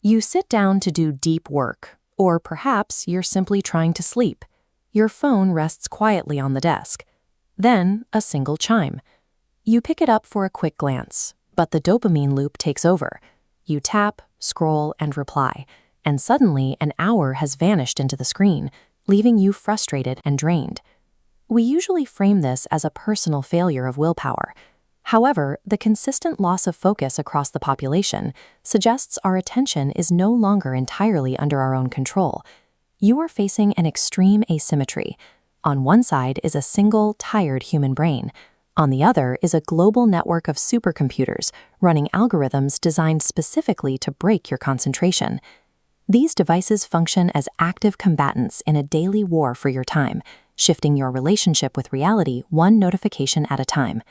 You sit down to do deep work, or perhaps you're simply trying to sleep. Your phone rests quietly on the desk. Then, a single chime. You pick it up for a quick glance, but the dopamine loop takes over. You tap, scroll, and reply, and suddenly an hour has vanished into the screen, leaving you frustrated and drained. We usually frame this as a personal failure of willpower. However, the consistent loss of focus across the population suggests our attention is no longer entirely under our own control. You are facing an extreme asymmetry. On one side is a single, tired human brain. On the other is a global network of supercomputers running algorithms designed specifically to break your concentration. These devices function as active combatants in a daily war for your time, shifting your relationship with reality one notification at a time.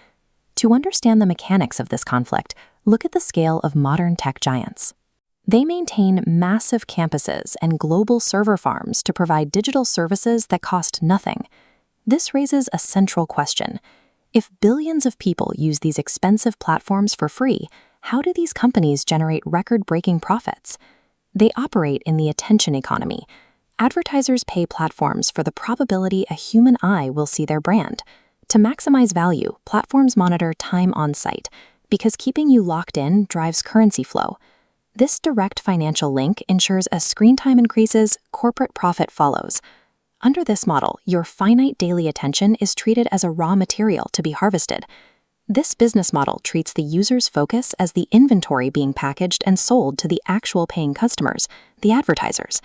To understand the mechanics of this conflict, look at the scale of modern tech giants. They maintain massive campuses and global server farms to provide digital services that cost nothing. This raises a central question. If billions of people use these expensive platforms for free, how do these companies generate record-breaking profits? They operate in the attention economy. Advertisers pay platforms for the probability a human eye will see their brand. To maximize value, platforms monitor time on site, because keeping you locked in drives currency flow. This direct financial link ensures as screen time increases, corporate profit follows. Under this model, your finite daily attention is treated as a raw material to be harvested. This business model treats the user's focus as the inventory being packaged and sold to the actual paying customers, the advertisers.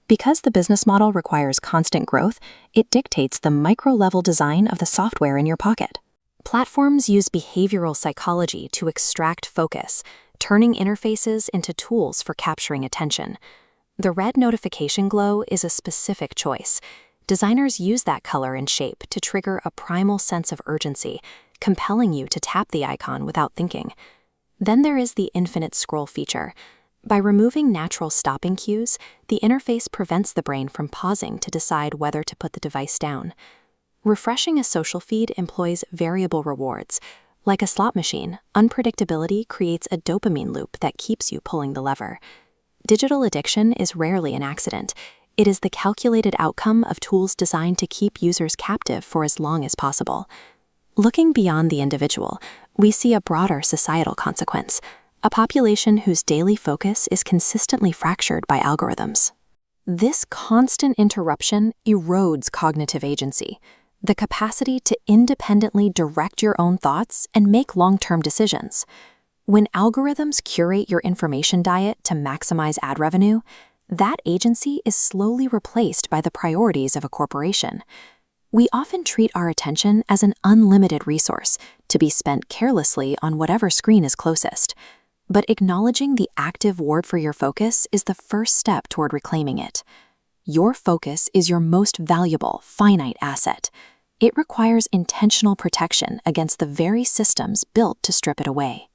Because the business model requires constant growth, it dictates the micro-level design of the software in your pocket. Platforms use behavioral psychology to extract focus, turning interfaces into tools for capturing attention. The red notification glow is a specific choice. Designers use that color and shape to trigger a primal sense of urgency, compelling you to tap the icon without thinking. Then there is the infinite scroll feature. By removing natural stopping cues, the interface prevents the brain from pausing to decide whether to put the device down. Refreshing a social feed employs variable rewards. Like a slot machine, unpredictability creates a dopamine loop that keeps you pulling the lever. Digital addiction is rarely an accident. It is the calculated outcome of tools designed to keep users captive for as long as possible. Looking beyond the individual, we see a broader societal consequence, a population whose daily focus is consistently fractured by algorithms. This constant interruption erodes cognitive agency, the capacity to independently direct your own thoughts and make long-term decisions. When algorithms curate your information diet to maximize ad revenue, that agency is slowly replaced by the priorities of a corporation. We often treat our attention as an unlimited resource to be spent carelessly on whatever screen is closest. But acknowledging the active war for your focus is the first step toward reclaiming it. Your focus is your most valuable, finite asset. It requires intentional protection against the very systems built to strip it away.